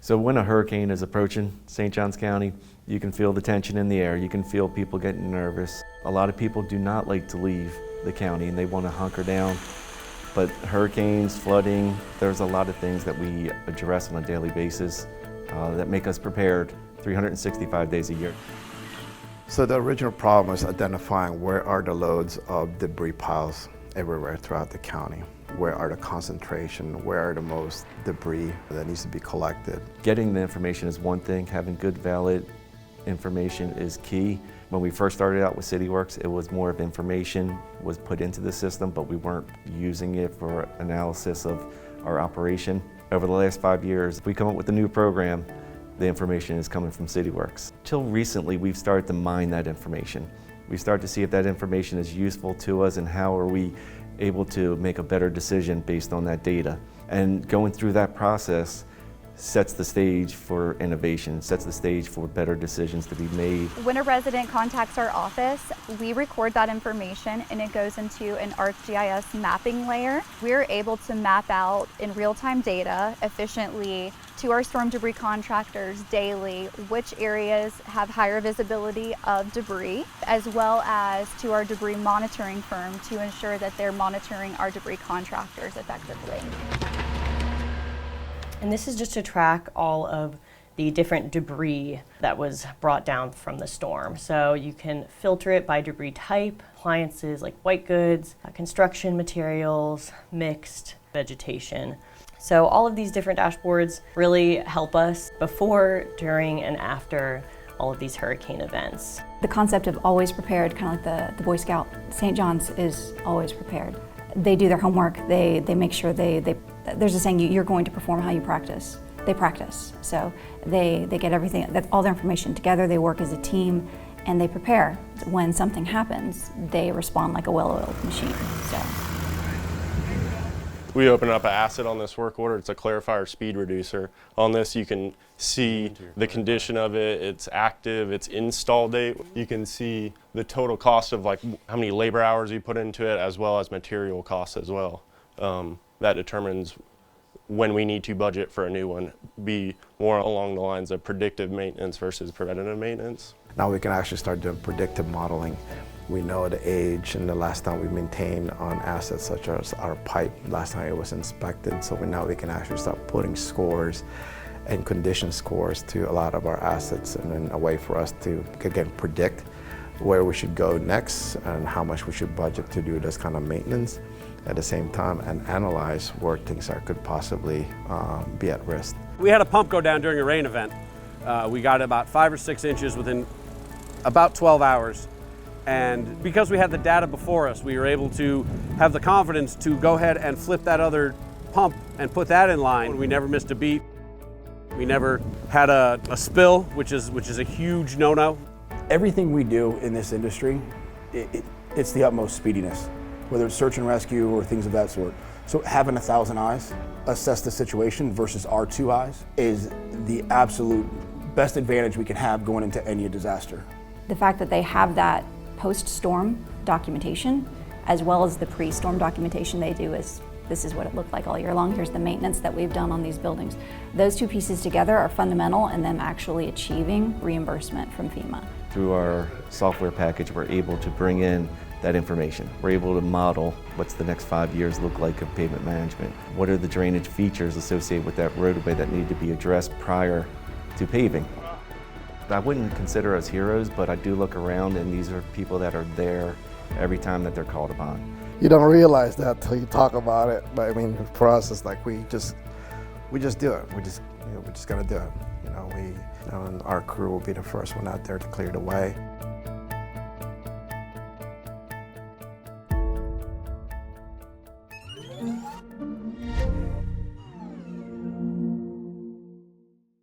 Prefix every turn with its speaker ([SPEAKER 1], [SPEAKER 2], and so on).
[SPEAKER 1] So when a hurricane is approaching St. Johns County, you can feel the tension in the air. You can feel people getting nervous. A lot of people do not like to leave the county and they want to hunker down. But hurricanes, flooding, there's a lot of things that we address on a daily basis that make us prepared 365 days a year.
[SPEAKER 2] So the original problem is identifying where are the loads of debris piles everywhere throughout the county. Where are the concentration, where are the most debris that needs to be collected.
[SPEAKER 1] Getting the information is one thing, having good, valid information is key. When we first started out with Cityworks, it was more of information was put into the system, but we weren't using it for analysis of our operation. Over the last 5 years, if we come up with a new program, the information is coming from Cityworks. Till recently, we've started to mine that information. We start to see if that information is useful to us and how are we able to make a better decision based on that data. And going through that process sets the stage for innovation, sets the stage for better decisions to be made.
[SPEAKER 3] When a resident contacts our office, we record that information and it goes into an ArcGIS mapping layer. We're able to map out in real-time data efficiently to our storm debris contractors daily which areas have higher visibility of debris, as well as to our debris monitoring firm to ensure that they're monitoring our debris contractors effectively.
[SPEAKER 4] And this is just to track all of the different debris that was brought down from the storm. So you can filter it by debris type, appliances like white goods, construction materials, mixed vegetation. So all of these different dashboards really help us before, during, and after all of these hurricane events.
[SPEAKER 5] The concept of always prepared, kind of like the Boy Scout, St. John's is always prepared. They do their homework, they make sure there's a saying, you're going to perform how you practice. They practice, so they get everything, all their information together, they work as a team, and they prepare. When something happens, they respond like a well-oiled machine. So.
[SPEAKER 6] We open up an asset on this work order. It's a clarifier speed reducer. On this you can see the condition of it, its active, its install date. You can see the total cost of like how many labor hours you put into it, as well as material costs as well. That determines when we need to budget for a new one, be more along the lines of predictive maintenance versus preventative maintenance.
[SPEAKER 2] Now we can actually start doing predictive modeling. We know the age and the last time we maintained on assets such as our pipe, last time it was inspected. So now we can actually start putting scores and condition scores to a lot of our assets, and then a way for us to, again, predict where we should go next and how much we should budget to do this kind of maintenance at the same time, and analyze where things could possibly be at risk.
[SPEAKER 7] We had a pump go down during a rain event. We got about 5 or 6 inches within about 12 hours. And because we had the data before us, we were able to have the confidence to go ahead and flip that other pump and put that in line. We never missed a beat. We never had a spill, which is a huge no-no.
[SPEAKER 8] Everything we do in this industry, it's the utmost speediness, whether it's search and rescue or things of that sort. So having 1,000 eyes assess the situation versus our 2 eyes is the absolute best advantage we can have going into any disaster.
[SPEAKER 5] The fact that they have that post-storm documentation, as well as the pre-storm documentation they do, is this is what it looked like all year long. Here's the maintenance that we've done on these buildings. Those two pieces together are fundamental in them actually achieving reimbursement from FEMA.
[SPEAKER 1] Through our software package, we're able to bring in that information. We're able to model what's the next 5 years look like of pavement management. What are the drainage features associated with that roadway that need to be addressed prior to paving? I wouldn't consider us heroes, but I do look around and these are people that are there every time that they're called upon.
[SPEAKER 2] You don't realize that till you talk about it, but I mean, for us, it's like we just do it. We're just gonna do it. And our crew will be the first one out there to clear the way.